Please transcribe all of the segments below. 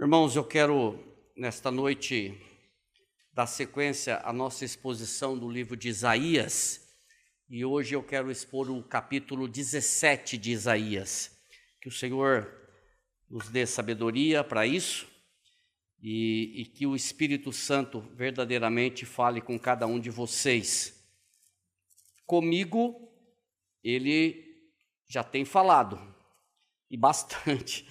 Irmãos, eu quero, nesta noite, dar sequência à nossa exposição do livro de Isaías, e hoje eu quero expor o capítulo 17 de Isaías. Que o Senhor nos dê sabedoria para isso, e que o Espírito Santo verdadeiramente fale com cada um de vocês. Comigo, ele já tem falado, e bastante.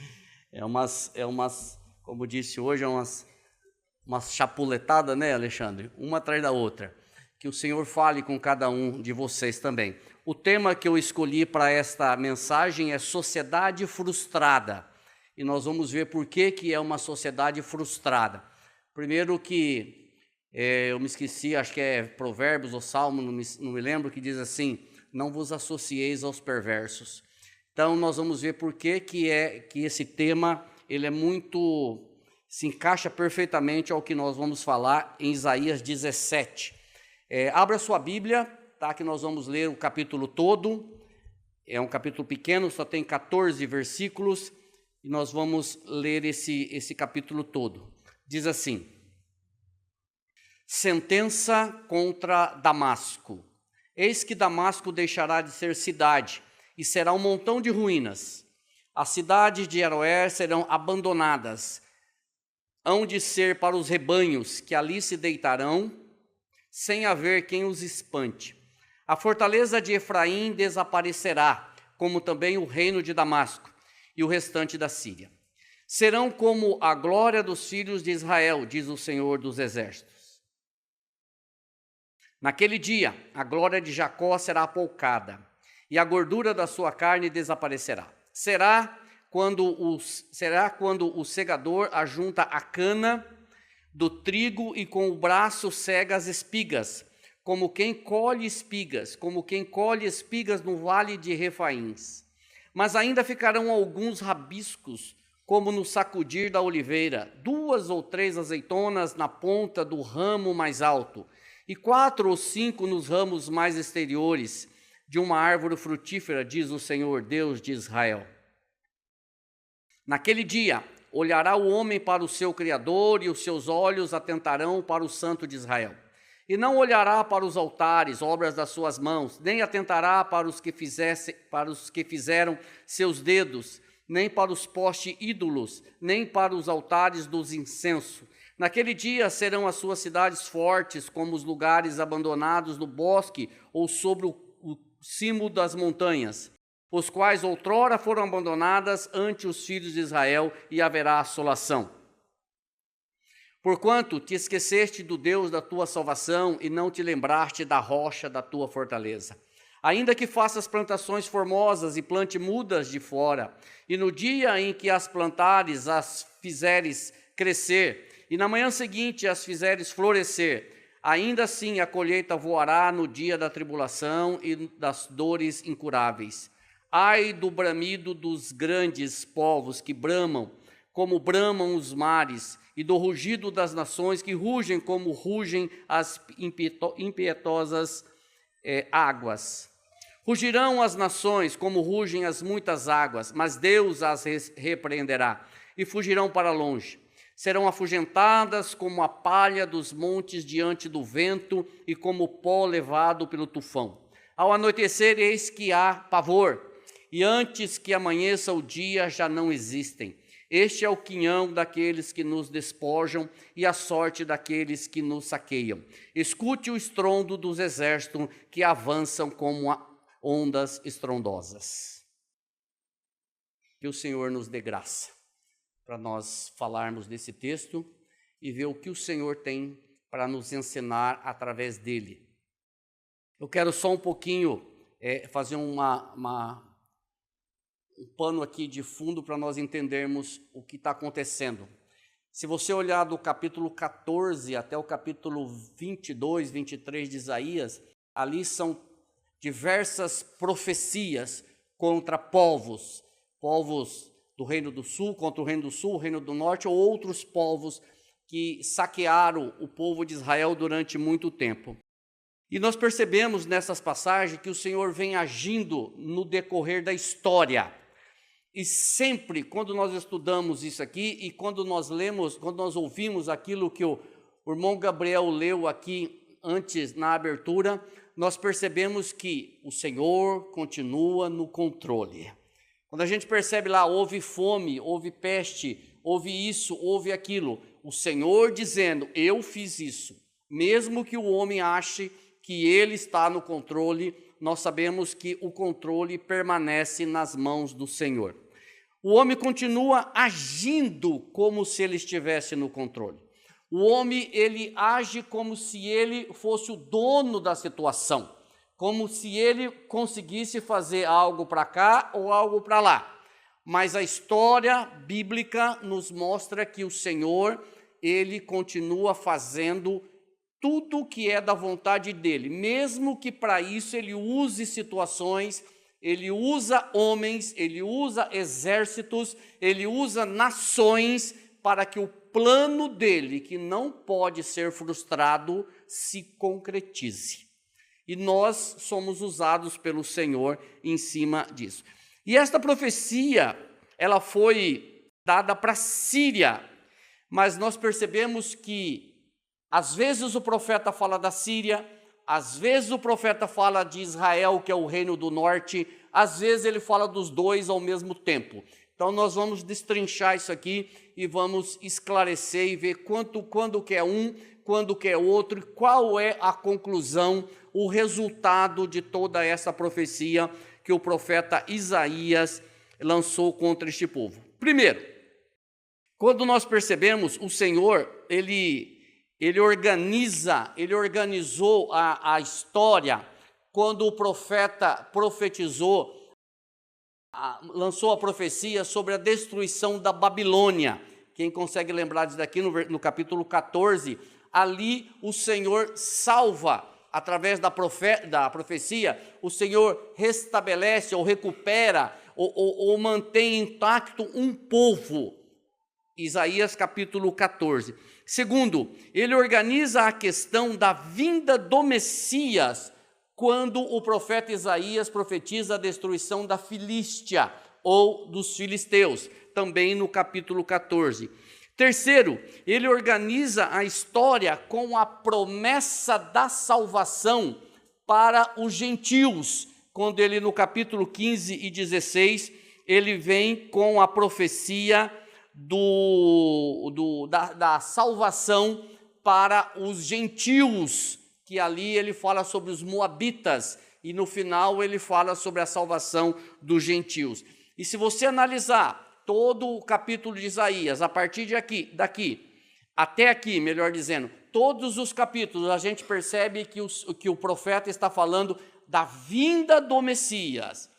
Como disse hoje, umas chapuletadas, né, Alexandre? Uma atrás da outra. Que o Senhor fale com cada um de vocês também. O tema que eu escolhi para esta mensagem é sociedade frustrada. E nós vamos ver por que é uma sociedade frustrada. Primeiro que eu me esqueci, acho que é Provérbios ou Salmo, não me lembro, que diz assim: não vos associeis aos perversos. Então nós vamos ver por que esse tema ele é muito, se encaixa perfeitamente ao que nós vamos falar em Isaías 17. Abra sua Bíblia, tá? Que nós vamos ler o capítulo todo. É um capítulo pequeno, só tem 14 versículos, e nós vamos ler esse capítulo todo. Diz assim: sentença contra Damasco. Eis que Damasco deixará de ser cidade, e será um montão de ruínas. As cidades de Aroer serão abandonadas, hão de ser para os rebanhos que ali se deitarão, sem haver quem os espante. A fortaleza de Efraim desaparecerá, como também o reino de Damasco e o restante da Síria. Serão como a glória dos filhos de Israel, diz o Senhor dos Exércitos. Naquele dia, a glória de Jacó será apoucada, e a gordura da sua carne desaparecerá. Será quando o segador ajunta a cana do trigo e com o braço cega as espigas, como quem colhe espigas no vale de Refaíns. Mas ainda ficarão alguns rabiscos, como no sacudir da oliveira, 2 ou 3 azeitonas na ponta do ramo mais alto, e 4 ou 5 nos ramos mais exteriores de uma árvore frutífera, diz o Senhor, Deus de Israel. Naquele dia, olhará o homem para o seu Criador, e os seus olhos atentarão para o Santo de Israel. E não olhará para os altares, obras das suas mãos, nem atentará para os que fizeram seus dedos, nem para os postes ídolos, nem para os altares dos incensos. Naquele dia serão as suas cidades fortes, como os lugares abandonados no bosque ou sobre o cimo das montanhas, os quais outrora foram abandonadas ante os filhos de Israel, e haverá assolação. Porquanto te esqueceste do Deus da tua salvação, e não te lembraste da rocha da tua fortaleza. Ainda que faças plantações formosas e plante mudas de fora, e no dia em que as plantares, as fizeres crescer, e na manhã seguinte as fizeres florescer, ainda assim a colheita voará no dia da tribulação e das dores incuráveis. Ai do bramido dos grandes povos que bramam, como bramam os mares, e do rugido das nações que rugem, como rugem as impietosas águas. Rugirão as nações, como rugem as muitas águas, mas Deus as repreenderá, e fugirão para longe. Serão afugentadas como a palha dos montes diante do vento, e como pó levado pelo tufão. Ao anoitecer, eis que há pavor, e antes que amanheça o dia já não existem. Este é o quinhão daqueles que nos despojam, e a sorte daqueles que nos saqueiam. Escute o estrondo dos exércitos que avançam como ondas estrondosas. Que o Senhor nos dê graça para nós falarmos desse texto e ver o que o Senhor tem para nos ensinar através dele. Eu quero só um pouquinho fazer um pano aqui de fundo para nós entendermos o que está acontecendo. Se você olhar do capítulo 14 até o capítulo 22, 23 de Isaías, ali são diversas profecias contra povos do Reino do Sul, contra o Reino do Sul, o Reino do Norte, ou outros povos que saquearam o povo de Israel durante muito tempo. E nós percebemos nessas passagens que o Senhor vem agindo no decorrer da história. E sempre, quando nós estudamos isso aqui e quando nós lemos, quando nós ouvimos aquilo que o irmão Gabriel leu aqui antes na abertura, nós percebemos que o Senhor continua no controle. Quando a gente percebe lá, houve fome, houve peste, houve isso, houve aquilo, o Senhor dizendo, eu fiz isso, mesmo que o homem ache que ele está no controle, nós sabemos que o controle permanece nas mãos do Senhor. O homem continua agindo como se ele estivesse no controle. O homem, ele age como se ele fosse o dono da situação, como se ele conseguisse fazer algo para cá ou algo para lá. Mas a história bíblica nos mostra que o Senhor, ele continua fazendo tudo o que é da vontade dele, mesmo que para isso ele use situações, ele usa homens, ele usa exércitos, ele usa nações para que o plano dele, que não pode ser frustrado, se concretize. E nós somos usados pelo Senhor em cima disso. E esta profecia, ela foi dada para a Síria, mas nós percebemos que às vezes o profeta fala da Síria, às vezes o profeta fala de Israel, que é o reino do norte, às vezes ele fala dos dois ao mesmo tempo. Então nós vamos destrinchar isso aqui e vamos esclarecer e ver quando que é um, quando que é outro, e qual é a conclusão, o resultado de toda essa profecia que o profeta Isaías lançou contra este povo. Primeiro, quando nós percebemos, o Senhor, ele organizou a história, quando o profeta profetizou, lançou a profecia sobre a destruição da Babilônia. Quem consegue lembrar disso daqui no capítulo 14, ali o Senhor salva, através da profecia, o Senhor restabelece ou recupera ou mantém intacto um povo. Isaías capítulo 14. Segundo, ele organiza a questão da vinda do Messias, quando o profeta Isaías profetiza a destruição da Filístia ou dos filisteus, também no capítulo 14. Terceiro, ele organiza a história com a promessa da salvação para os gentios, quando ele no capítulo 15 e 16, ele vem com a profecia da salvação para os gentios, que ali ele fala sobre os moabitas, e no final ele fala sobre a salvação dos gentios. E se você analisar todo o capítulo de Isaías, a partir daqui até aqui, melhor dizendo, todos os capítulos, a gente percebe que o profeta está falando da vinda do Messias,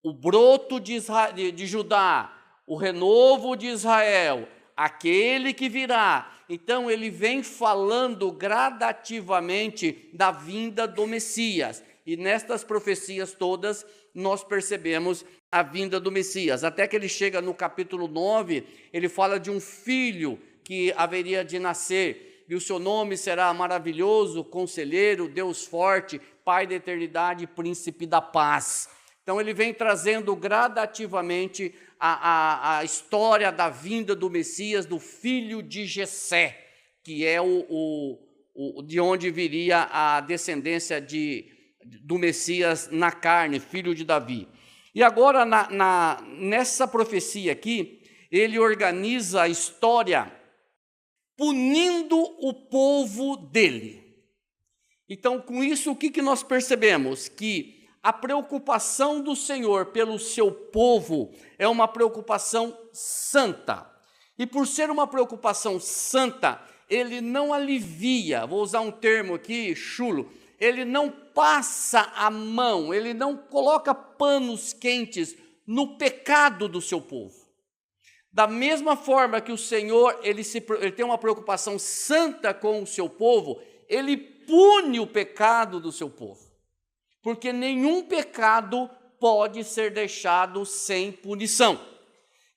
o broto de Judá, o renovo de Israel, aquele que virá. Então ele vem falando gradativamente da vinda do Messias. E nestas profecias todas nós percebemos a vinda do Messias. Até que ele chega no capítulo 9, ele fala de um filho que haveria de nascer, e o seu nome será maravilhoso, conselheiro, Deus forte, Pai da eternidade, príncipe da paz. Então ele vem trazendo gradativamente a história da vinda do Messias, do filho de Jessé, que é de onde viria a descendência do Messias na carne, filho de Davi. E agora, nessa profecia aqui, ele organiza a história punindo o povo dele. Então, com isso, o que nós percebemos? Que a preocupação do Senhor pelo seu povo é uma preocupação santa. E por ser uma preocupação santa, ele não alivia, vou usar um termo aqui, chulo, ele não passa a mão, ele não coloca panos quentes no pecado do seu povo. Da mesma forma que o Senhor, ele tem uma preocupação santa com o seu povo, ele pune o pecado do seu povo. Porque nenhum pecado pode ser deixado sem punição.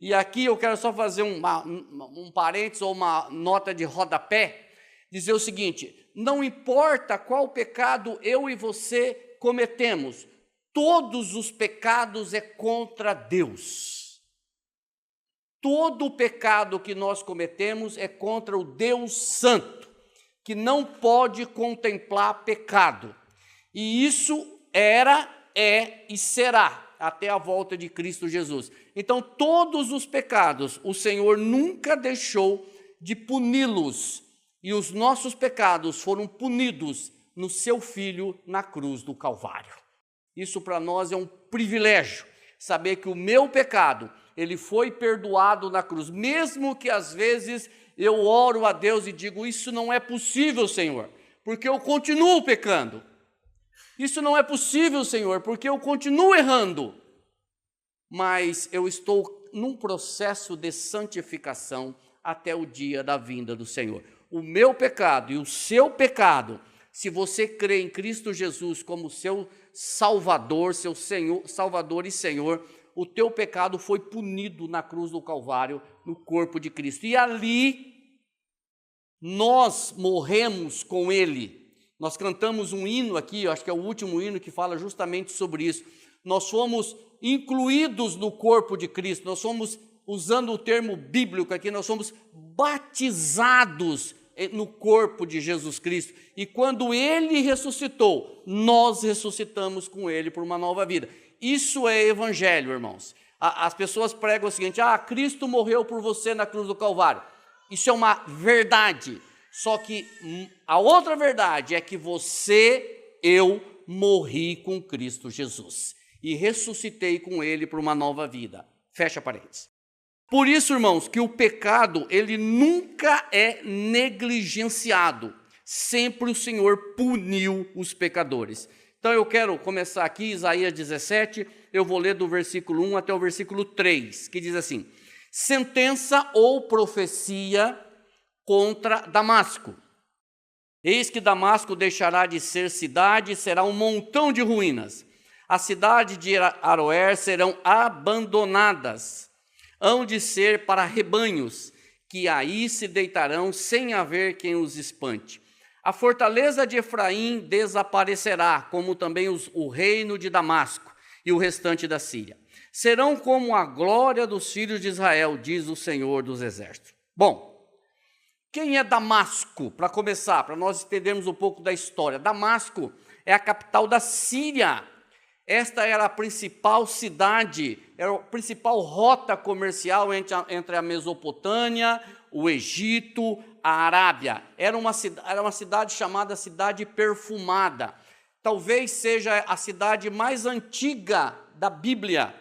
E aqui eu quero só fazer um parênteses ou uma nota de rodapé, dizer o seguinte: não importa qual pecado eu e você cometemos, todos os pecados é contra Deus. Todo o pecado que nós cometemos é contra o Deus Santo, que não pode contemplar pecado. E isso era, é e será até a volta de Cristo Jesus. Então, todos os pecados, o Senhor nunca deixou de puni-los. E os nossos pecados foram punidos no seu Filho na cruz do Calvário. Isso para nós é um privilégio, saber que o meu pecado, ele foi perdoado na cruz. Mesmo que às vezes eu oro a Deus e digo, isso não é possível, Senhor, porque eu continuo pecando. Isso não é possível, Senhor, porque eu continuo errando. Mas eu estou num processo de santificação até o dia da vinda do Senhor. O meu pecado e o seu pecado, se você crê em Cristo Jesus como seu Salvador, seu Senhor, Salvador e Senhor, o teu pecado foi punido na cruz do Calvário, no corpo de Cristo. E ali nós morremos com Ele. Nós cantamos um hino aqui, eu acho que é o último hino que fala justamente sobre isso. Nós fomos incluídos no corpo de Cristo, nós somos, usando o termo bíblico aqui, nós somos batizados no corpo de Jesus Cristo. E quando Ele ressuscitou, nós ressuscitamos com Ele por uma nova vida. Isso é evangelho, irmãos. As pessoas pregam o seguinte, Cristo morreu por você na cruz do Calvário. Isso é uma verdade. Só que a outra verdade é que eu morri com Cristo Jesus e ressuscitei com Ele para uma nova vida. Fecha parênteses. Por isso, irmãos, que o pecado, ele nunca é negligenciado. Sempre o Senhor puniu os pecadores. Então eu quero começar aqui, Isaías 17, eu vou ler do versículo 1 até o versículo 3, que diz assim: sentença ou profecia contra Damasco. Eis que Damasco deixará de ser cidade, será um montão de ruínas. A cidade de Aroer serão abandonadas, hão de ser para rebanhos, que aí se deitarão sem haver quem os espante. A fortaleza de Efraim desaparecerá, como também o reino de Damasco e o restante da Síria. Serão como a glória dos filhos de Israel, diz o Senhor dos Exércitos. Bom, quem é Damasco? Para começar, para nós entendermos um pouco da história. Damasco é a capital da Síria. Esta era a principal cidade, era a principal rota comercial entre a Mesopotâmia, o Egito, a Arábia. Era uma cidade chamada Cidade Perfumada. Talvez seja a cidade mais antiga da Bíblia,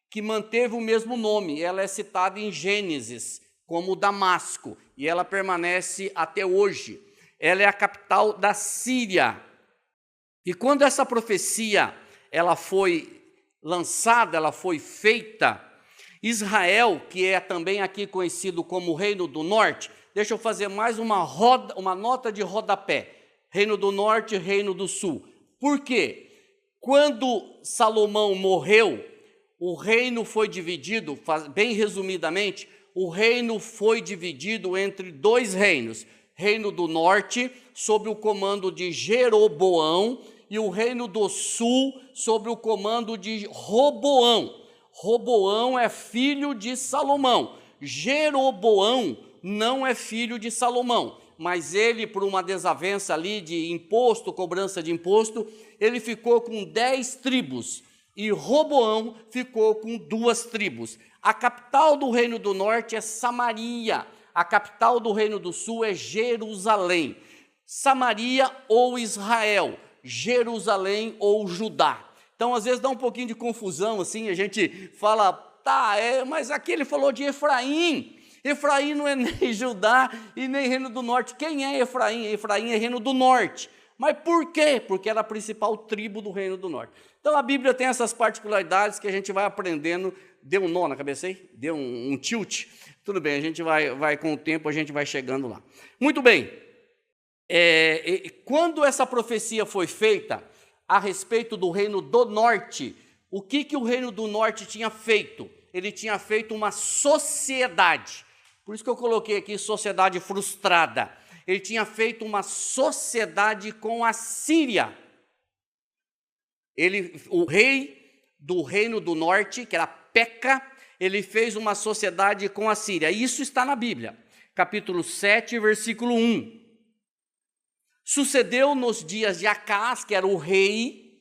que manteve o mesmo nome. Ela é citada em Gênesis como Damasco, e ela permanece até hoje. Ela é a capital da Síria. E quando essa profecia ela foi lançada, ela foi feita, Israel, que é também aqui conhecido como Reino do Norte, deixa eu fazer mais uma nota de rodapé. Reino do Norte e Reino do Sul. Por quê? Quando Salomão morreu, o reino foi dividido, bem resumidamente, o reino foi dividido entre dois reinos. Reino do Norte, sob o comando de Jeroboão, e o reino do Sul, sob o comando de Roboão. Roboão é filho de Salomão. Jeroboão não é filho de Salomão, mas ele, por uma desavença ali de imposto, cobrança de imposto, ele ficou com 10 tribos, e Roboão ficou com 2 tribos. A capital do Reino do Norte é Samaria, a capital do Reino do Sul é Jerusalém. Samaria ou Israel, Jerusalém ou Judá. Então, às vezes dá um pouquinho de confusão, assim, a gente fala, mas aqui ele falou de Efraim. Efraim não é nem Judá e nem Reino do Norte. Quem é Efraim? Efraim é Reino do Norte. Mas por quê? Porque era a principal tribo do Reino do Norte. Então, a Bíblia tem essas particularidades que a gente vai aprendendo. Deu um nó na cabeça aí? Deu um tilt? Tudo bem, a gente vai com o tempo, a gente vai chegando lá. Muito bem. Quando essa profecia foi feita a respeito do Reino do Norte, o que o Reino do Norte tinha feito? Ele tinha feito uma sociedade. Por isso que eu coloquei aqui sociedade frustrada. Ele tinha feito uma sociedade com a Síria. O rei do Reino do Norte, que era Peca, ele fez uma sociedade com a Síria. Isso está na Bíblia, capítulo 7, versículo 1. Sucedeu nos dias de Acás, que era o rei,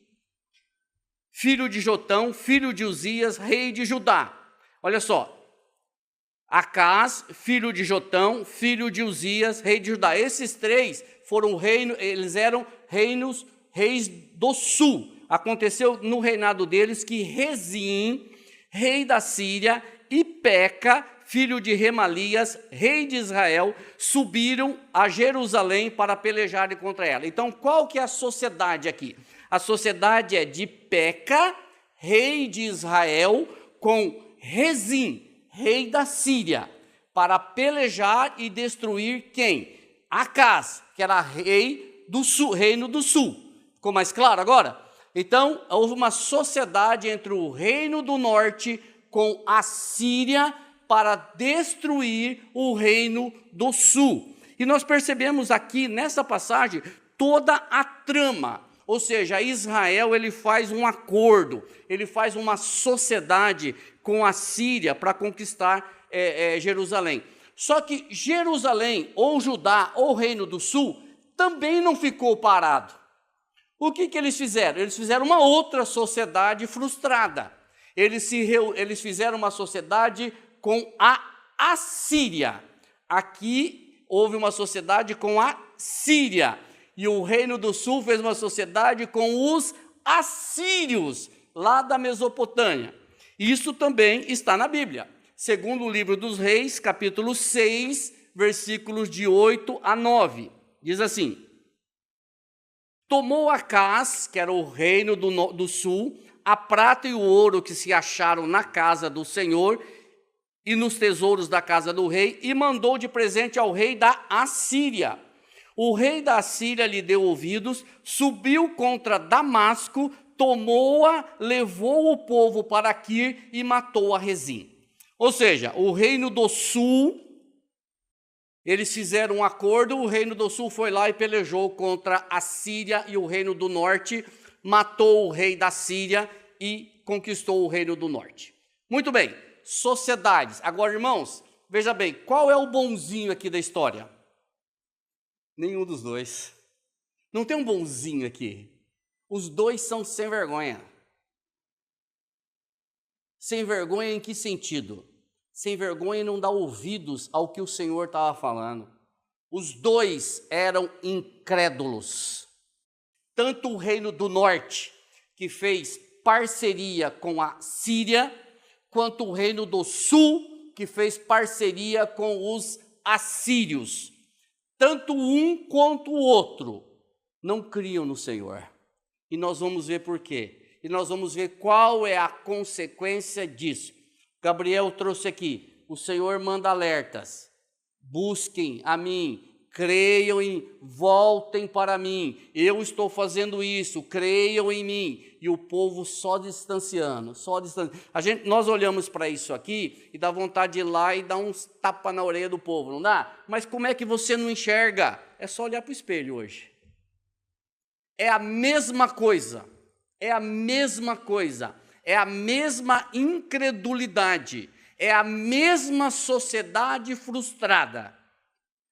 filho de Jotão, filho de Uzias, rei de Judá. Olha só, Acás, filho de Jotão, filho de Uzias, rei de Judá. Esses três foram reinos, eles eram reis do sul. Aconteceu no reinado deles que Rezim, rei da Síria, e Peca, filho de Remalias, rei de Israel, subiram a Jerusalém para pelejarem contra ela. Então, qual que é a sociedade aqui? A sociedade é de Peca, rei de Israel, com Rezim, rei da Síria, para pelejar e destruir quem? Acás, que era rei do sul, reino do sul. Ficou mais claro agora? Então, houve uma sociedade entre o reino do norte com a Síria para destruir o reino do sul. E nós percebemos aqui nessa passagem toda a trama. Ou seja, Israel ele faz um acordo, ele faz uma sociedade com a Síria para conquistar Jerusalém. Só que Jerusalém, ou Judá, ou Reino do Sul, também não ficou parado. O que eles fizeram? Eles fizeram uma outra sociedade frustrada. Eles fizeram uma sociedade com a Assíria. Aqui houve uma sociedade com a Síria. E o Reino do Sul fez uma sociedade com os assírios, lá da Mesopotâmia. Isso também está na Bíblia. Segundo o livro dos Reis, capítulo 6, versículos de 8 a 9. Diz assim: tomou Acás, que era o reino do sul, a prata e o ouro que se acharam na casa do Senhor e nos tesouros da casa do rei, e mandou de presente ao rei da Assíria. O rei da Assíria lhe deu ouvidos, subiu contra Damasco, tomou-a, levou o povo para Quir e matou a Rezim. Ou seja, o reino do sul, eles fizeram um acordo, o reino do sul foi lá e pelejou contra a Síria, e o reino do norte matou o rei da Síria e conquistou o reino do norte. Muito bem, sociedades. Agora, irmãos, veja bem, qual é o bonzinho aqui da história? Nenhum dos dois. Não tem um bonzinho aqui. Os dois são sem vergonha. Sem vergonha em que sentido? Sem vergonha em não dar ouvidos ao que o Senhor estava falando. Os dois eram incrédulos. Tanto o reino do norte, que fez parceria com a Síria, quanto o reino do sul, que fez parceria com os assírios. Tanto um quanto o outro não criam no Senhor. E nós vamos ver por quê. E nós vamos ver qual é a consequência disso. Gabriel trouxe aqui, o Senhor manda alertas. Busquem a mim, creiam em, voltem para mim. Eu estou fazendo isso, creiam em mim. E o povo só distanciando, só distanciando. Nós olhamos para isso aqui e dá vontade de ir lá e dar uns tapas na orelha do povo, não dá? Mas como é que você não enxerga? É só olhar para o espelho hoje. É a mesma coisa, é a mesma coisa, é a mesma incredulidade, é a mesma sociedade frustrada,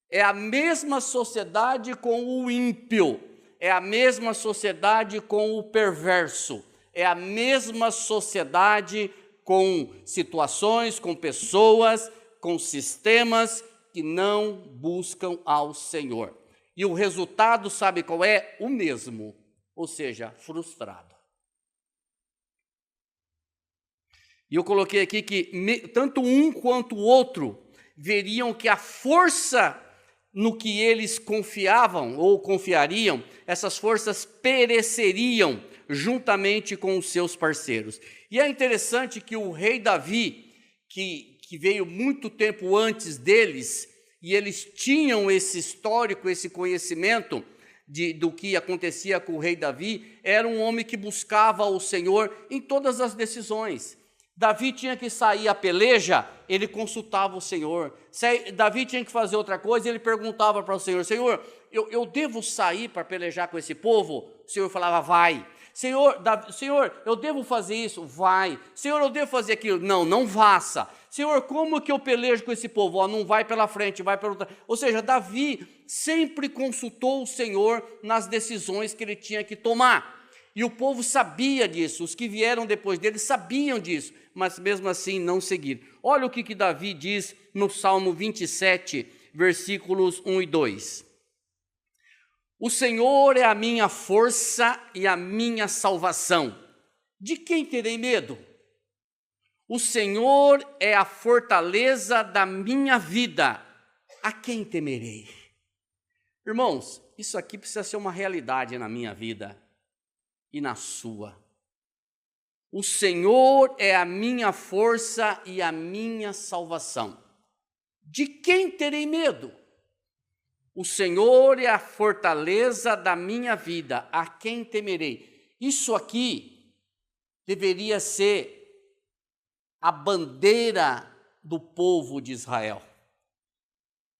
é a mesma sociedade com o ímpio, é a mesma sociedade com o perverso, é a mesma sociedade com situações, com pessoas, com sistemas que não buscam ao Senhor. E o resultado, sabe qual é? O mesmo, ou seja, frustrado. E eu coloquei aqui que tanto um quanto o outro veriam que a força no que eles confiavam ou confiariam, essas forças pereceriam juntamente com os seus parceiros. E é interessante que o rei Davi, que veio muito tempo antes deles, e eles tinham esse histórico, esse conhecimento do que acontecia com o rei Davi, era um homem que buscava o Senhor em todas as decisões. Davi tinha que sair a peleja, ele consultava o Senhor. Davi tinha que fazer outra coisa, ele perguntava para o Senhor: Senhor, eu devo sair para pelejar com esse povo? O Senhor falava: vai. Senhor, eu devo fazer isso? Vai. Senhor, eu devo fazer aquilo? Não, não faça. Senhor, como que eu pelejo com esse povo? Ó, não vai pela frente, vai pela outra. Ou seja, Davi sempre consultou o Senhor nas decisões que ele tinha que tomar. E o povo sabia disso, os que vieram depois dele sabiam disso, mas mesmo assim não seguiram. Olha o que Davi diz no Salmo 27, versículos 1 e 2. O Senhor é a minha força e a minha salvação. De quem terei medo? O Senhor é a fortaleza da minha vida. A quem temerei? Irmãos, isso aqui precisa ser uma realidade na minha vida e na sua. O Senhor é a minha força e a minha salvação. De quem terei medo? O Senhor é a fortaleza da minha vida, a quem temerei? Isso aqui deveria ser a bandeira do povo de Israel.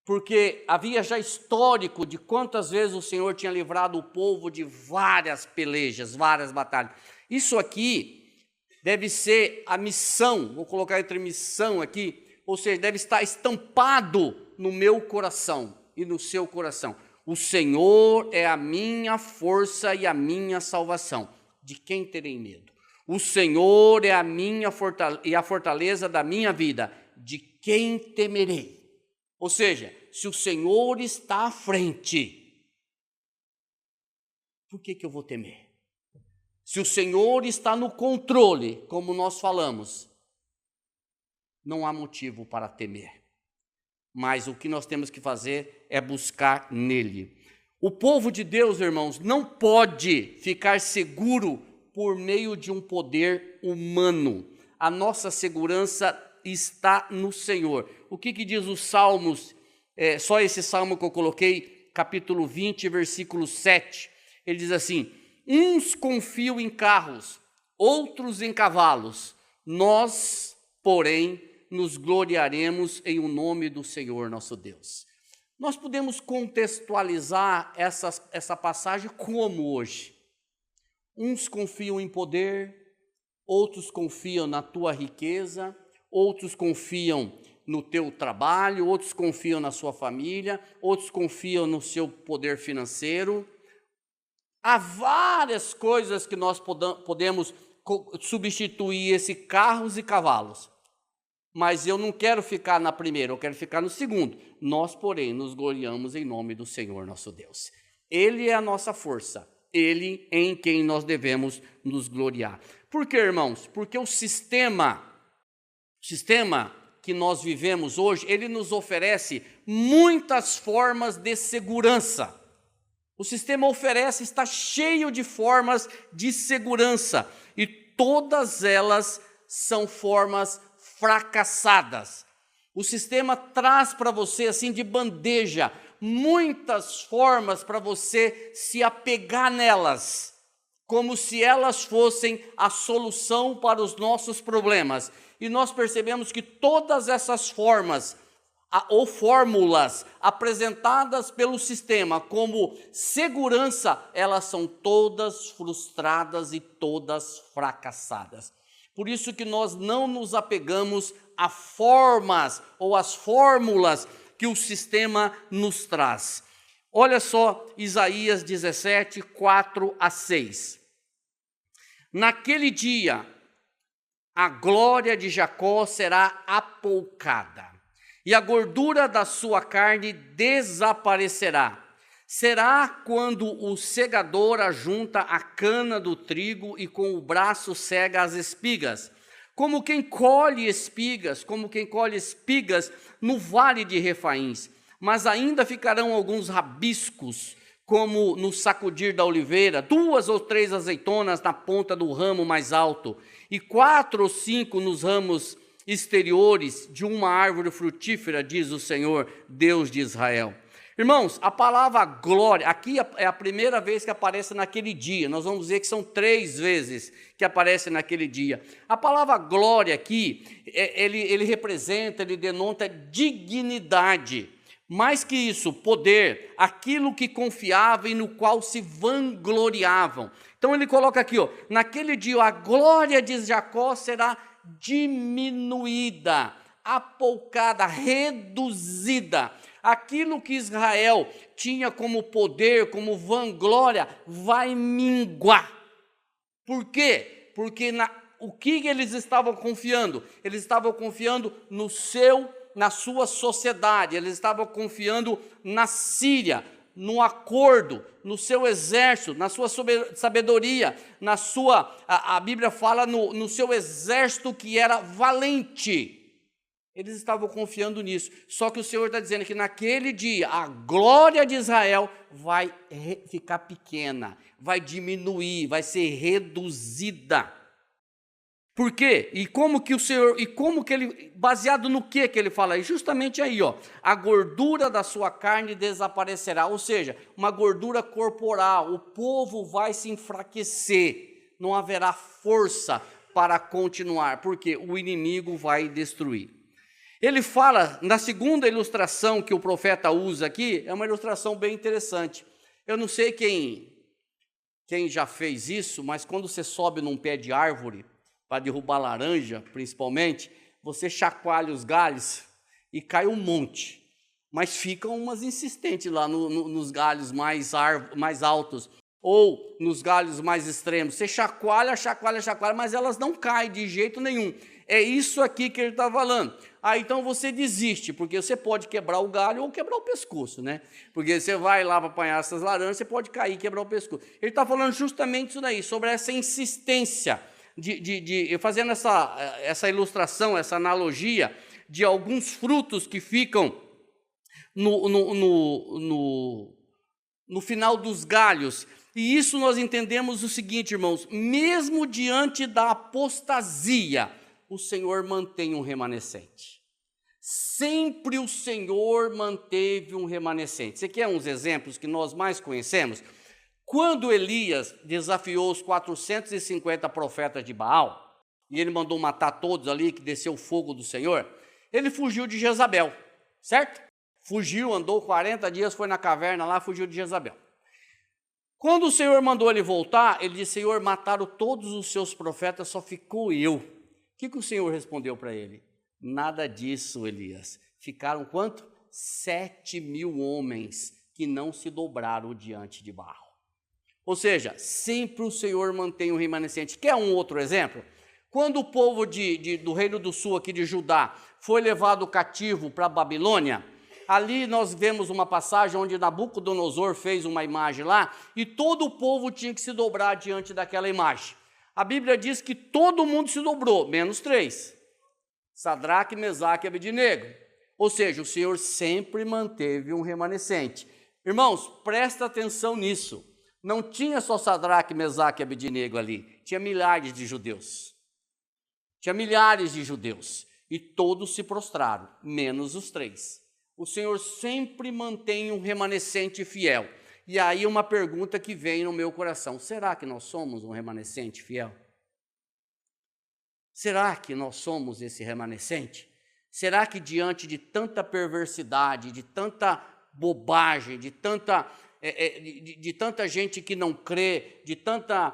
Porque havia já histórico de quantas vezes o Senhor tinha livrado o povo de várias pelejas, várias batalhas. Isso aqui deve ser a missão, vou colocar entre missão aqui, ou seja, deve estar estampado no meu coração e no seu coração. O Senhor é a minha força e a minha salvação. De quem terei medo? O Senhor é a minha fortaleza da minha vida. De quem temerei? Ou seja, se o Senhor está à frente, por que eu vou temer? Se o Senhor está no controle, como nós falamos, não há motivo para temer. Mas o que nós temos que fazer é buscar nele. O povo de Deus, irmãos, não pode ficar seguro por meio de um poder humano. A nossa segurança está no Senhor. O que diz os Salmos? Só esse salmo que eu coloquei, capítulo 20, versículo 7. Ele diz assim: uns confiam em carros, outros em cavalos. Nós, porém, nos gloriaremos em o nome do Senhor nosso Deus. Nós podemos contextualizar essa passagem como hoje. Uns confiam em poder, outros confiam na tua riqueza, outros confiam no teu trabalho, outros confiam na sua família, outros confiam no seu poder financeiro. Há várias coisas que nós podemos substituir esse carros e cavalos. Mas eu não quero ficar na primeira, eu quero ficar no segundo. Nós, porém, nos gloriamos em nome do Senhor nosso Deus. Ele é a nossa força, Ele em quem nós devemos nos gloriar. Por quê, irmãos? Porque o sistema que nós vivemos hoje, ele nos oferece muitas formas de segurança. O sistema oferece, está cheio de formas de segurança, e todas elas são formas fracassadas. O sistema traz para você, assim de bandeja, muitas formas para você se apegar nelas, como se elas fossem a solução para os nossos problemas. E nós percebemos que todas essas formas ou fórmulas apresentadas pelo sistema como segurança, elas são todas frustradas e todas fracassadas. Por isso que nós não nos apegamos a formas ou às fórmulas que o sistema nos traz. Olha só Isaías 17, 4 a 6. Naquele dia, a glória de Jacó será apoucada, e a gordura da sua carne desaparecerá. Será quando o segador ajunta a cana do trigo e com o braço cega as espigas, como quem colhe espigas no vale de Refaíns. Mas ainda ficarão alguns rabiscos, como no sacudir da oliveira, 2 ou 3 azeitonas na ponta do ramo mais alto, e 4 ou 5 nos ramos exteriores de uma árvore frutífera, diz o Senhor, Deus de Israel. Irmãos, a palavra glória, aqui é a primeira vez que aparece naquele dia. Nós vamos dizer que são 3 vezes que aparece naquele dia. A palavra glória aqui, ele representa, ele denota dignidade. Mais que isso, poder, aquilo que confiavam e no qual se vangloriavam. Então ele coloca aqui, ó, naquele dia a glória de Jacó será diminuída, apoucada, reduzida. Aquilo que Israel tinha como poder, como vanglória, vai minguar. Por quê? Porque o que eles estavam confiando? Eles estavam confiando na sua sociedade, eles estavam confiando na Síria, no acordo, no seu exército, na sua sabedoria, a Bíblia fala no seu exército que era valente. Eles estavam confiando nisso. Só que o Senhor está dizendo que naquele dia a glória de Israel vai ficar pequena, vai diminuir, vai ser reduzida. Por quê? E como que ele, baseado no que ele fala aí? Justamente aí, ó, a gordura da sua carne desaparecerá, ou seja, uma gordura corporal, o povo vai se enfraquecer, não haverá força para continuar, porque o inimigo vai destruir. Ele fala, na segunda ilustração que o profeta usa aqui, é uma ilustração bem interessante. Eu não sei quem já fez isso, mas quando você sobe num pé de árvore, para derrubar laranja, principalmente, você chacoalha os galhos e cai um monte. Mas ficam umas insistentes lá nos galhos mais altos, ou nos galhos mais extremos. Você chacoalha, mas elas não caem de jeito nenhum. É isso aqui que ele está falando. Então você desiste, porque você pode quebrar o galho ou quebrar o pescoço, né? Porque você vai lá para apanhar essas laranjas, você pode cair e quebrar o pescoço. Ele está falando justamente isso daí, sobre essa insistência, fazendo essa ilustração, essa analogia de alguns frutos que ficam no final dos galhos. E isso nós entendemos o seguinte, irmãos: mesmo diante da apostasia, o Senhor mantém um remanescente. Sempre o Senhor manteve um remanescente. Você quer uns exemplos que nós mais conhecemos? Quando Elias desafiou os 450 profetas de Baal, e ele mandou matar todos ali, que desceu o fogo do Senhor, ele fugiu de Jezabel, certo? Fugiu, andou 40 dias, foi na caverna lá, fugiu de Jezabel. Quando o Senhor mandou ele voltar, ele disse: Senhor, mataram todos os seus profetas, só ficou eu. O que o Senhor respondeu para ele? Nada disso, Elias. Ficaram quanto? 7.000 homens que não se dobraram diante de Baal. Ou seja, sempre o Senhor mantém um remanescente. Quer um outro exemplo? Quando o povo do Reino do Sul, aqui de Judá, foi levado cativo para a Babilônia, ali nós vemos uma passagem onde Nabucodonosor fez uma imagem lá, e todo o povo tinha que se dobrar diante daquela imagem. A Bíblia diz que todo mundo se dobrou, menos 3. Sadraque, Mesaque e Abednego. Ou seja, o Senhor sempre manteve um remanescente. Irmãos, presta atenção nisso. Não tinha só Sadraque, Mesaque e Abednego ali. Tinha milhares de judeus. E todos se prostraram, menos os 3. O Senhor sempre mantém um remanescente fiel. E aí uma pergunta que vem no meu coração: será que nós somos um remanescente fiel? Será que nós somos esse remanescente? Será que diante de tanta perversidade, de tanta bobagem, de tanta gente que não crê, de tanta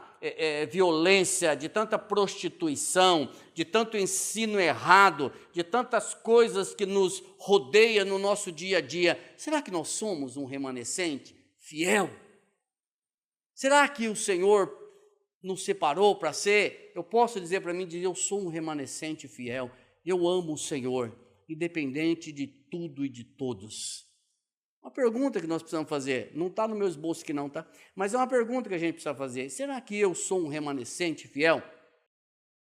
violência, de tanta prostituição, de tanto ensino errado, de tantas coisas que nos rodeiam no nosso dia a dia, será que nós somos um remanescente fiel? Será que o Senhor nos separou para ser? Eu posso dizer para mim, eu sou um remanescente fiel, eu amo o Senhor, independente de tudo e de todos. Uma pergunta que nós precisamos fazer, não está no meu esboço aqui não, tá? Mas é uma pergunta que a gente precisa fazer: será que eu sou um remanescente fiel?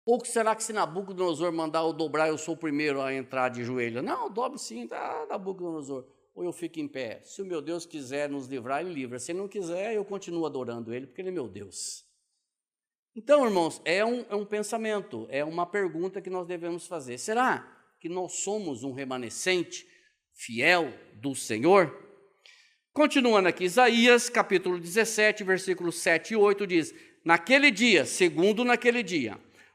Ou será que se Nabucodonosor mandar eu dobrar, eu sou o primeiro a entrar de joelho? Não, dobre sim, tá, Nabucodonosor. Ou eu fico em pé. Se o meu Deus quiser nos livrar, Ele livra. Se Ele não quiser, eu continuo adorando Ele, porque Ele é meu Deus. Então, irmãos, é um pensamento, é uma pergunta que nós devemos fazer. Será que nós somos um remanescente fiel do Senhor? Continuando aqui, Isaías capítulo 17, versículos 7 e 8 diz: naquele dia,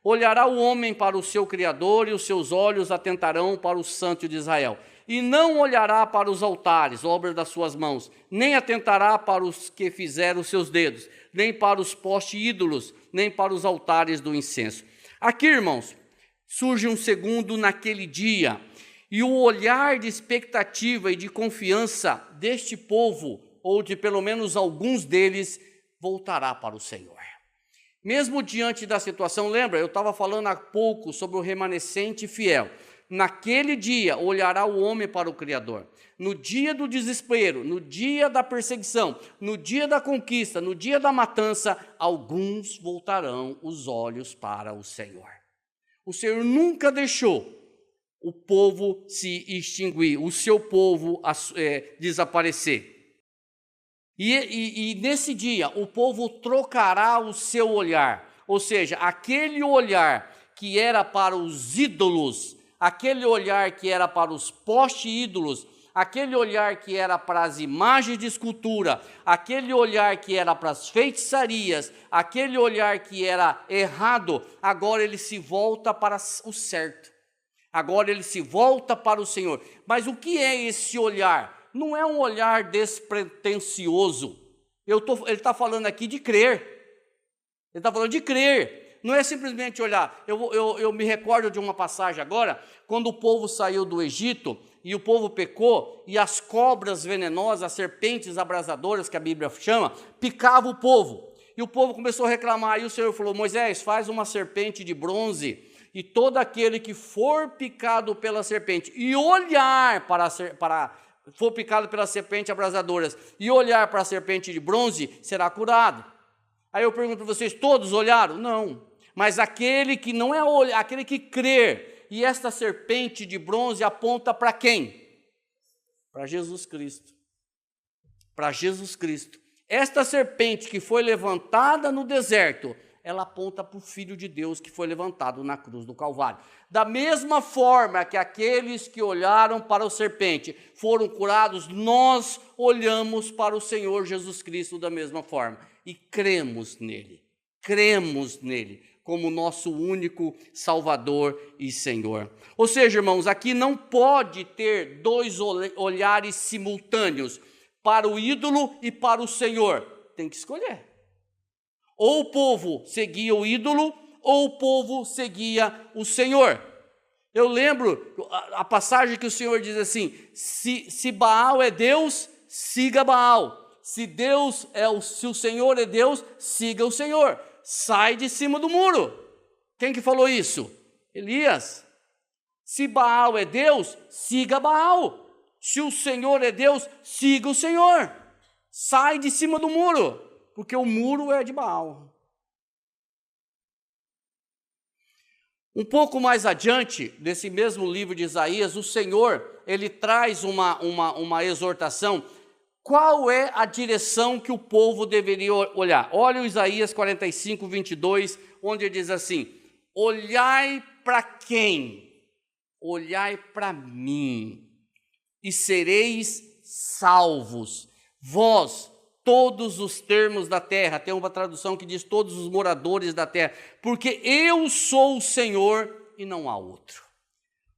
olhará o homem para o seu Criador e os seus olhos atentarão para o Santo de Israel. e não olhará para os altares, obras das suas mãos, nem atentará para os que fizeram os seus dedos, nem para os postes ídolos, nem para os altares do incenso. Aqui, irmãos, surge um segundo naquele dia, e o olhar de expectativa e de confiança deste povo, ou de pelo menos alguns deles, voltará para o Senhor. Mesmo diante da situação, lembra, eu estava falando há pouco sobre o remanescente fiel. Naquele dia olhará o homem para o Criador. No dia do desespero, no dia da perseguição, no dia da conquista, no dia da matança, alguns voltarão os olhos para o Senhor. O Senhor nunca deixou o povo se extinguir, o seu povo desaparecer. E nesse dia, o povo trocará o seu olhar, ou seja, aquele olhar que era para os ídolos, aquele olhar que era para os postes ídolos, aquele olhar que era para as imagens de escultura, aquele olhar que era para as feitiçarias, aquele olhar que era errado, agora ele se volta para o certo. Agora ele se volta para o Senhor. Mas o que é esse olhar? Não é um olhar despretensioso. Ele está falando aqui de crer. Ele está falando de crer. Não é simplesmente olhar. Eu me recordo de uma passagem agora, quando o povo saiu do Egito e o povo pecou, e as cobras venenosas, as serpentes abrasadoras, que a Bíblia chama, picavam o povo. E o povo começou a reclamar. E o Senhor falou: Moisés, faz uma serpente de bronze, e todo aquele que for picado pela serpente e olhar for picado pela serpente abrasadoras e olhar para a serpente de bronze, será curado. Aí eu pergunto para vocês, todos olharam? Não. Mas aquele que não é aquele que crer, e esta serpente de bronze aponta para quem? Para Jesus Cristo. Para Jesus Cristo. Esta serpente que foi levantada no deserto, ela aponta para o Filho de Deus que foi levantado na cruz do Calvário. Da mesma forma que aqueles que olharam para a serpente foram curados, nós olhamos para o Senhor Jesus Cristo da mesma forma e cremos nele como nosso único Salvador e Senhor. Ou seja, irmãos, aqui não pode ter dois olhares simultâneos, para o ídolo e para o Senhor. Tem que escolher. Ou o povo seguia o ídolo, ou o povo seguia o Senhor. Eu lembro a passagem que o Senhor diz assim: se Baal é Deus, siga Baal. Se o Senhor é Deus, siga o Senhor. Sai de cima do muro. Quem que falou isso? Elias. Se Baal é Deus, siga Baal. Se o Senhor é Deus, siga o Senhor. Sai de cima do muro, porque o muro é de Baal. Um pouco mais adiante, desse mesmo livro de Isaías, o Senhor, ele traz uma exortação. Qual é a direção que o povo deveria olhar? Olha o Isaías 45, 22, onde ele diz assim: olhai para quem? Olhai para mim, e sereis salvos, vós, todos os termos da terra. Tem uma tradução que diz todos os moradores da terra, porque eu sou o Senhor e não há outro.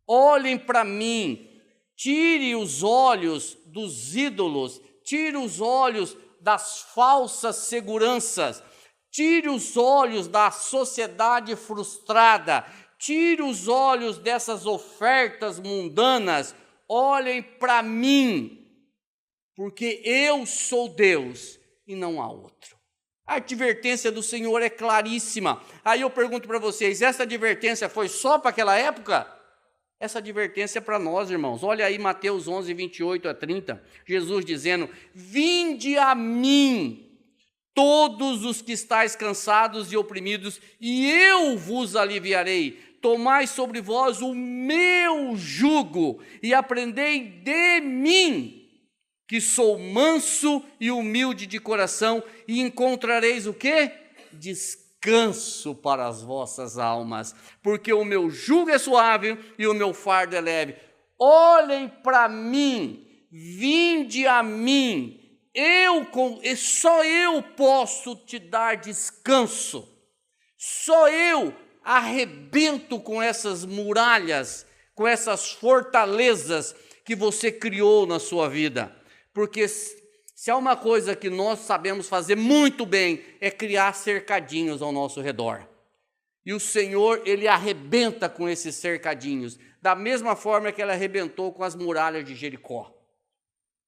Olhem para mim, tire os olhos dos ídolos, tire os olhos das falsas seguranças, tire os olhos da sociedade frustrada, tire os olhos dessas ofertas mundanas, olhem para mim, porque eu sou Deus e não há outro. A advertência do Senhor é claríssima. Aí eu pergunto para vocês, essa advertência foi só para aquela época? Essa advertência é para nós, irmãos. Olha aí Mateus 11, 28 a 30, Jesus dizendo: vinde a mim, todos os que estáis cansados e oprimidos, e eu vos aliviarei. Tomai sobre vós o meu jugo e aprendei de mim, que sou manso e humilde de coração, e encontrareis o quê? Descanso para as vossas almas, porque o meu jugo é suave e o meu fardo é leve. Olhem para mim, vinde a mim, só eu posso te dar descanso, só eu arrebento com essas muralhas, com essas fortalezas que você criou na sua vida. Porque se há uma coisa que nós sabemos fazer muito bem, é criar cercadinhos ao nosso redor. E o Senhor, Ele arrebenta com esses cercadinhos, da mesma forma que Ele arrebentou com as muralhas de Jericó.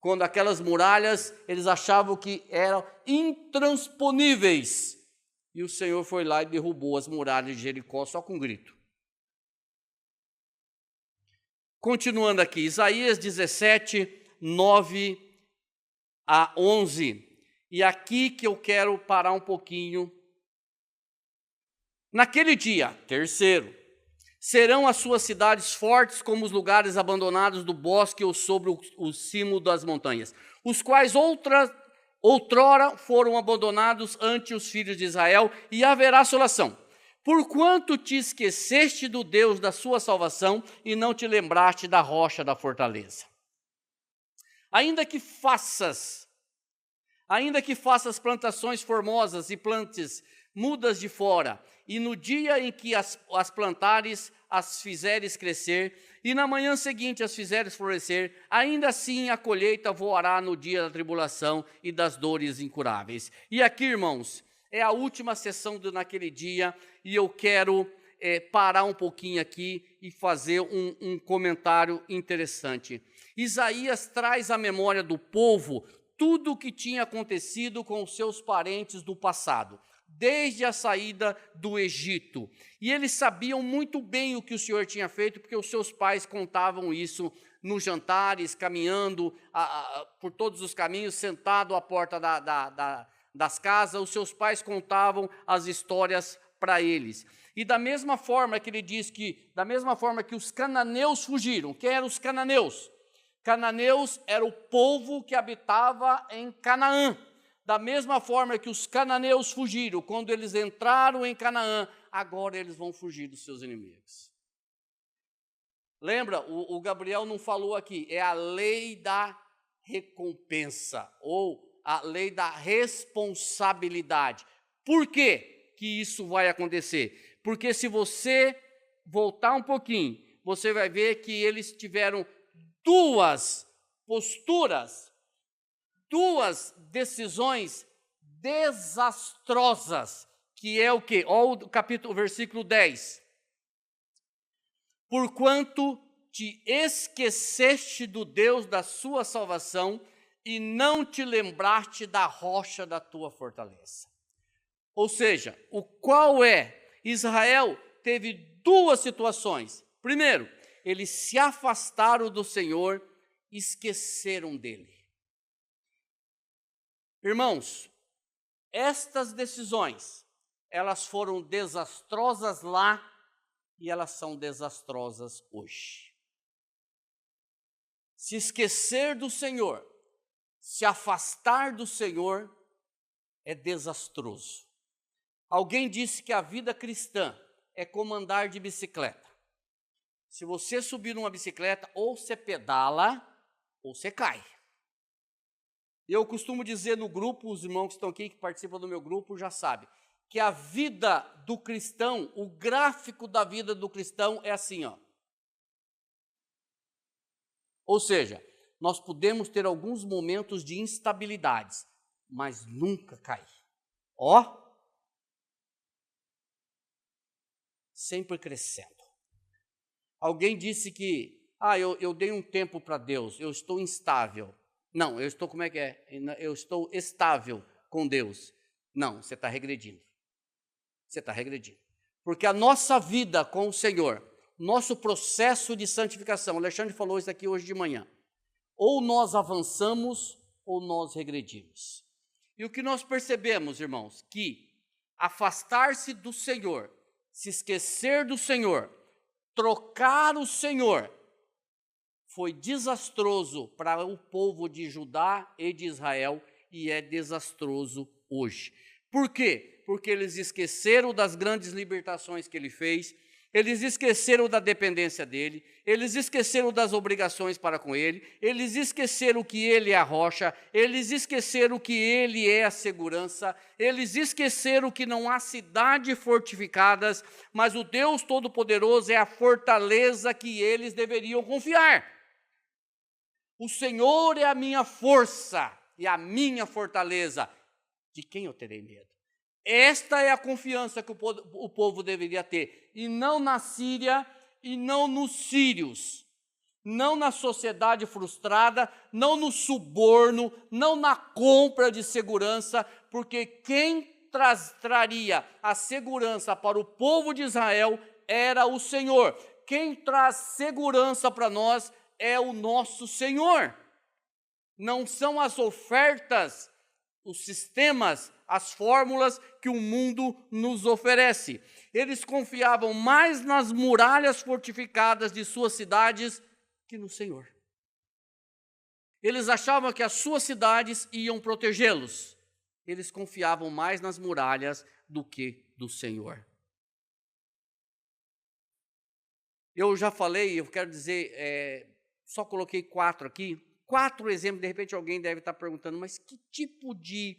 Quando aquelas muralhas, eles achavam que eram intransponíveis. E o Senhor foi lá e derrubou as muralhas de Jericó só com um grito. Continuando aqui, Isaías 17, 9 a 11. E aqui que eu quero parar um pouquinho. Naquele dia, terceiro, serão as suas cidades fortes como os lugares abandonados do bosque ou sobre o cimo das montanhas, os quais outrora foram abandonados ante os filhos de Israel, e haverá assolação. Porquanto te esqueceste do Deus da sua salvação e não te lembraste da rocha da fortaleza. Ainda que faças plantações formosas e plantes mudas de fora, e no dia em que as plantares, as fizeres crescer, e na manhã seguinte as fizeres florescer, ainda assim a colheita voará no dia da tribulação e das dores incuráveis. E aqui, irmãos, é a última sessão naquele dia, e eu quero parar um pouquinho aqui e fazer um comentário interessante. Isaías traz à memória do povo tudo o que tinha acontecido com os seus parentes do passado, desde a saída do Egito. E eles sabiam muito bem o que o Senhor tinha feito, porque os seus pais contavam isso nos jantares, caminhando por todos os caminhos, sentado à porta das casas. Os seus pais contavam as histórias para eles. E da mesma forma que ele diz que, da mesma forma que os cananeus fugiram. Quem eram os cananeus? Cananeus era o povo que habitava em Canaã. Da mesma forma que os cananeus fugiram, quando eles entraram em Canaã, agora eles vão fugir dos seus inimigos. Lembra, o Gabriel não falou aqui, é a lei da recompensa, ou a lei da responsabilidade. Por que isso vai acontecer? Porque se você voltar um pouquinho, você vai ver que eles tiveram duas posturas, duas decisões desastrosas, que é o quê? Olha o versículo 10. Porquanto te esqueceste do Deus da sua salvação e não te lembraste da rocha da tua fortaleza. Ou seja, qual é? Israel teve duas situações. Primeiro, eles se afastaram do Senhor, esqueceram dele. Irmãos, estas decisões, elas foram desastrosas lá e elas são desastrosas hoje. Se esquecer do Senhor, se afastar do Senhor, é desastroso. Alguém disse que a vida cristã é como andar de bicicleta. Se você subir numa bicicleta, ou você pedala, ou você cai. Eu costumo dizer no grupo, os irmãos que estão aqui, que participam do meu grupo, já sabem, que a vida do cristão, o gráfico da vida do cristão é assim, ó. Ou seja, nós podemos ter alguns momentos de instabilidades, mas nunca cair. Ó, sempre crescendo. Alguém disse que, eu dei um tempo para Deus, eu estou instável. Não, eu estou, como é que é? Eu estou estável com Deus. Não, você está regredindo. Você está regredindo. Porque a nossa vida com o Senhor, nosso processo de santificação, o Alexandre falou isso aqui hoje de manhã, ou nós avançamos ou nós regredimos. E o que nós percebemos, irmãos, que afastar-se do Senhor, se esquecer do Senhor, trocar o Senhor, foi desastroso para o povo de Judá e de Israel e é desastroso hoje. Por quê? Porque eles esqueceram das grandes libertações que ele fez, eles esqueceram da dependência dele, eles esqueceram das obrigações para com ele, eles esqueceram que ele é a rocha, eles esqueceram que ele é a segurança, eles esqueceram que não há cidades fortificadas, mas o Deus Todo-Poderoso é a fortaleza que eles deveriam confiar. O Senhor é a minha força e a minha fortaleza. De quem eu terei medo? Esta é a confiança que o povo deveria ter. E não na Síria, e não nos sírios. Não na sociedade frustrada, não no suborno, não na compra de segurança, porque quem traria a segurança para o povo de Israel era o Senhor. Quem traz segurança para nós é o nosso Senhor. Não são as ofertas, os sistemas, as fórmulas que o mundo nos oferece. Eles confiavam mais nas muralhas fortificadas de suas cidades que no Senhor. Eles achavam que as suas cidades iam protegê-los. Eles confiavam mais nas muralhas do que do Senhor. Eu já falei, eu quero dizer, só coloquei 4 aqui. 4 exemplos, de repente alguém deve estar perguntando, mas que tipo de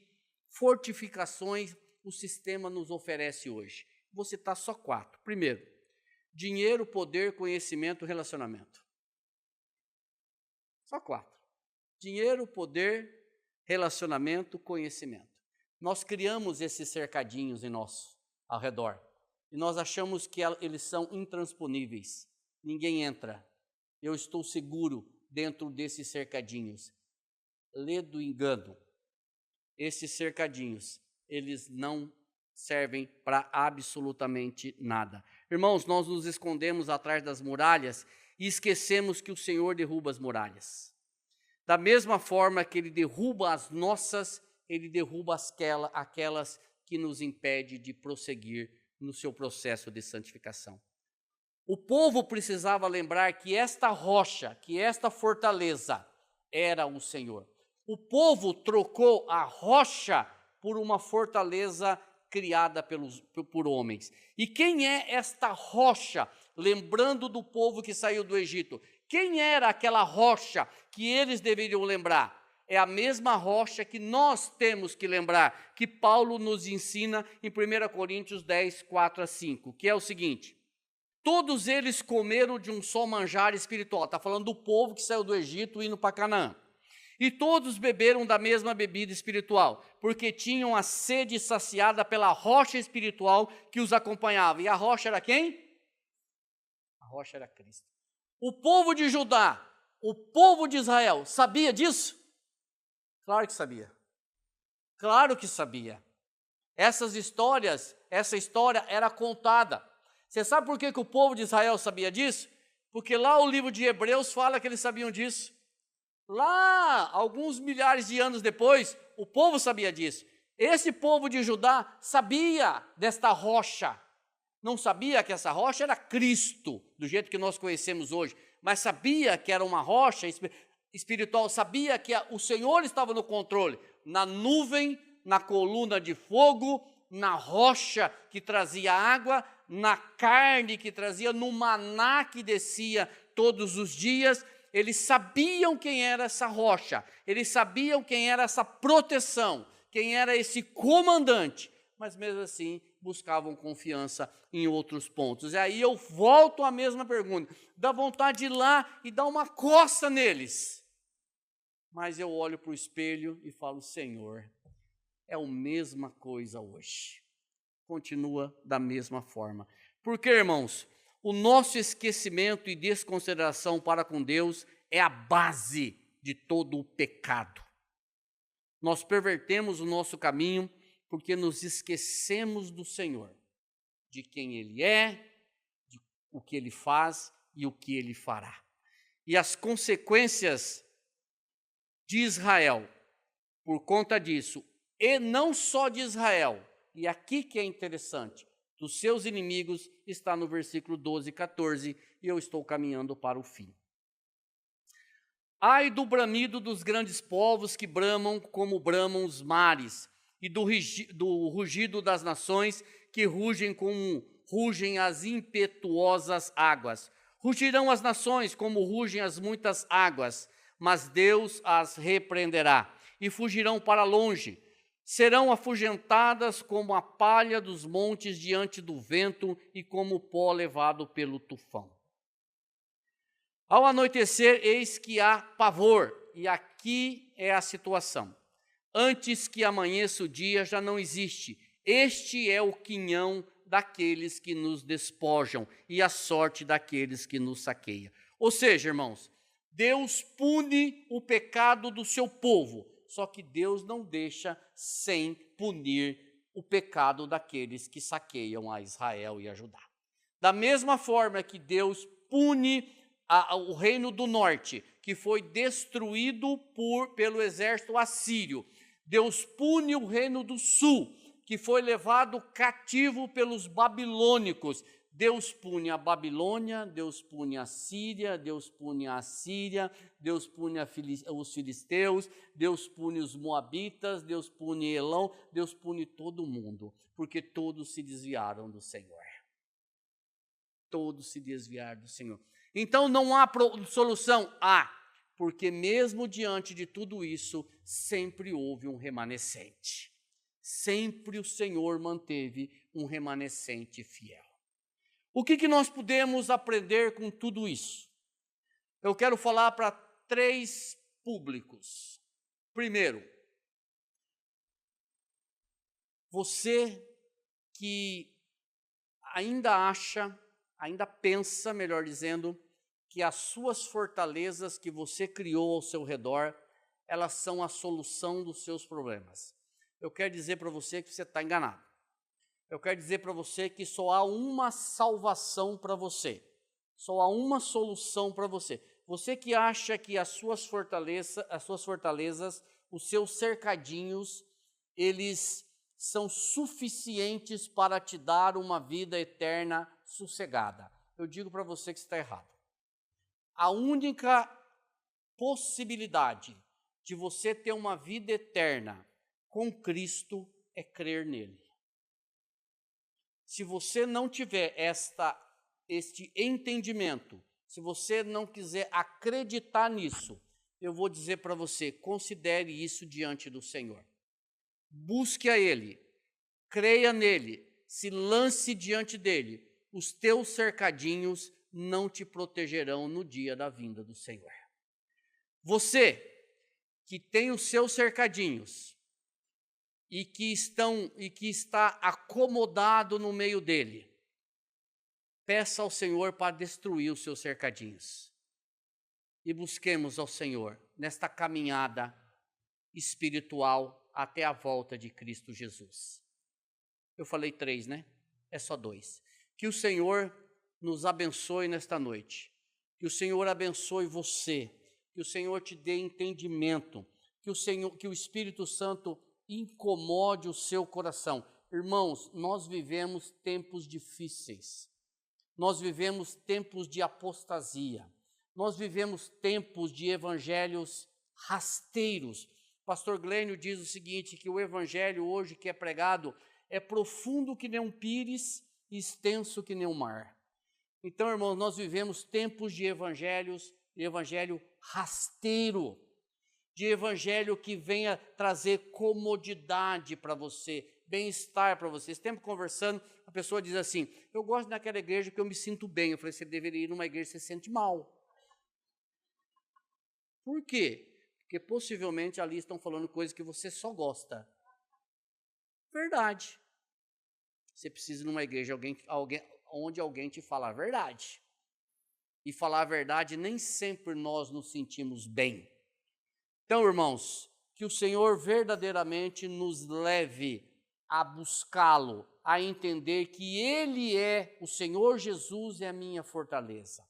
fortificações o sistema nos oferece hoje? Vou citar só 4. Primeiro, dinheiro, poder, conhecimento, relacionamento. Só 4. Dinheiro, poder, relacionamento, conhecimento. Nós criamos esses cercadinhos em nosso ao redor. E nós achamos que eles são intransponíveis. Ninguém entra. Eu estou seguro dentro desses cercadinhos. Lê do engano. Esses cercadinhos, eles não servem para absolutamente nada. Irmãos, nós nos escondemos atrás das muralhas e esquecemos que o Senhor derruba as muralhas. Da mesma forma que Ele derruba as nossas, Ele derruba aquelas que nos impedem de prosseguir no seu processo de santificação. O povo precisava lembrar que esta rocha, que esta fortaleza era o Senhor. O povo trocou a rocha por uma fortaleza criada por homens. E quem é esta rocha? Lembrando do povo que saiu do Egito. Quem era aquela rocha que eles deveriam lembrar? É a mesma rocha que nós temos que lembrar, que Paulo nos ensina em 1 Coríntios 10, 4 a 5, que é o seguinte: todos eles comeram de um só manjar espiritual. Está falando do povo que saiu do Egito indo para Canaã. E todos beberam da mesma bebida espiritual, porque tinham a sede saciada pela rocha espiritual que os acompanhava. E a rocha era quem? A rocha era Cristo. O povo de Judá, o povo de Israel, sabia disso? Claro que sabia. Claro que sabia. Essa história era contada. Você sabe por que o povo de Israel sabia disso? Porque lá o livro de Hebreus fala que eles sabiam disso. Lá, alguns milhares de anos depois, o povo sabia disso. Esse povo de Judá sabia desta rocha. Não sabia que essa rocha era Cristo, do jeito que nós conhecemos hoje, mas sabia que era uma rocha espiritual, sabia que o Senhor estava no controle, na nuvem, na coluna de fogo, na rocha que trazia água, na carne que trazia, no maná que descia todos os dias. Eles sabiam quem era essa rocha, eles sabiam quem era essa proteção, quem era esse comandante, mas mesmo assim buscavam confiança em outros pontos. E aí eu volto à mesma pergunta, dá vontade de ir lá e dar uma coça neles, mas eu olho para o espelho e falo: Senhor, é a mesma coisa hoje, continua da mesma forma. Por quê, irmãos? O nosso esquecimento e desconsideração para com Deus é a base de todo o pecado. Nós pervertemos o nosso caminho porque nos esquecemos do Senhor, de quem Ele é, de o que Ele faz e o que Ele fará. E as consequências de Israel, por conta disso, e não só de Israel, e aqui que é interessante, dos seus inimigos, está no versículo 12 e 14, e eu estou caminhando para o fim. Ai do bramido dos grandes povos que bramam como bramam os mares, e do rugido das nações que rugem como rugem as impetuosas águas. Rugirão as nações como rugem as muitas águas, mas Deus as repreenderá, e fugirão para longe. Serão afugentadas como a palha dos montes diante do vento e como o pó levado pelo tufão. Ao anoitecer, eis que há pavor, e aqui é a situação. Antes que amanheça o dia, já não existe. Este é o quinhão daqueles que nos despojam e a sorte daqueles que nos saqueiam. Ou seja, irmãos, Deus pune o pecado do seu povo, só que Deus não deixa sem punir o pecado daqueles que saqueiam a Israel e a Judá. Da mesma forma que Deus pune o reino do norte, que foi destruído pelo exército assírio, Deus pune o reino do sul, que foi levado cativo pelos babilônicos. Deus pune a Babilônia, Deus pune a Síria, Deus pune a Assíria, Deus pune os filisteus, Deus pune os moabitas, Deus pune Elão, Deus pune todo mundo, porque todos se desviaram do Senhor. Todos se desviaram do Senhor. Então não há solução? Porque mesmo diante de tudo isso, sempre houve um remanescente. Sempre o Senhor manteve um remanescente fiel. O que nós podemos aprender com tudo isso? Eu quero falar para 3 públicos. Primeiro, você que ainda pensa, melhor dizendo, que as suas fortalezas que você criou ao seu redor, elas são a solução dos seus problemas. Eu quero dizer para você que você está enganado. Eu quero dizer para você que só há uma salvação para você. Só há uma solução para você. Você que acha que as suas fortalezas, os seus cercadinhos, eles são suficientes para te dar uma vida eterna sossegada. Eu digo para você que está errado. A única possibilidade de você ter uma vida eterna com Cristo é crer nele. Se você não tiver este entendimento, se você não quiser acreditar nisso, eu vou dizer para você, considere isso diante do Senhor. Busque a Ele, creia nele, se lance diante dele. Os teus cercadinhos não te protegerão no dia da vinda do Senhor. Você que tem os seus cercadinhos e que está acomodado no meio dele, peça ao Senhor para destruir os seus cercadinhos. E busquemos ao Senhor nesta caminhada espiritual até a volta de Cristo Jesus. Eu falei 3, né? É só 2. Que o Senhor nos abençoe nesta noite. Que o Senhor abençoe você. Que o Senhor te dê entendimento. Que o Espírito Santo incomode o seu coração. Irmãos, nós vivemos tempos difíceis. Nós vivemos tempos de apostasia. Nós vivemos tempos de evangelhos rasteiros. Pastor Glênio diz o seguinte, que o evangelho hoje que é pregado é profundo que nem um pires e extenso que nem um mar. Então, irmãos, nós vivemos tempos de evangelho rasteiro, de evangelho que venha trazer comodidade para você, bem-estar para você. Esse tempo conversando, a pessoa diz assim, eu gosto daquela igreja que eu me sinto bem. Eu falei, você deveria ir numa igreja que você se sente mal. Por quê? Porque possivelmente ali estão falando coisas que você só gosta. Verdade. Você precisa ir numa igreja onde alguém te fala a verdade. E falar a verdade, nem sempre nós nos sentimos bem. Então, irmãos, que o Senhor verdadeiramente nos leve a buscá-lo, a entender que Ele é, o Senhor Jesus é a minha fortaleza.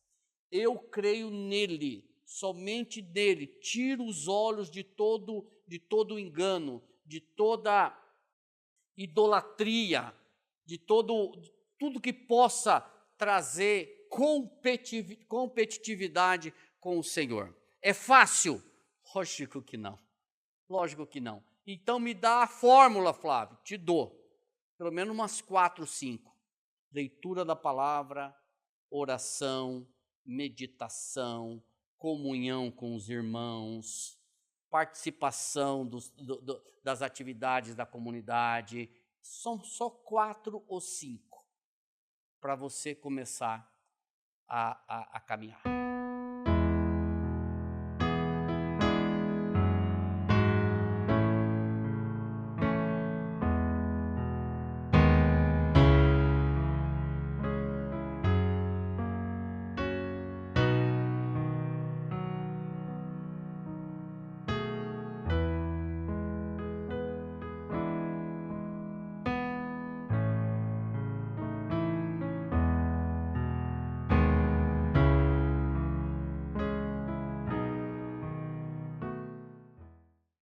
Eu creio nele, somente dele. Tiro os olhos de todo engano, de toda idolatria, de tudo que possa trazer competitividade com o Senhor. É fácil? Lógico que não. Lógico que não. Então me dá a fórmula, Flávio. Te dou. Pelo menos umas 4, 5. Leitura da palavra, oração, meditação, comunhão com os irmãos, participação das atividades da comunidade. São só 4 ou 5 para você começar a caminhar.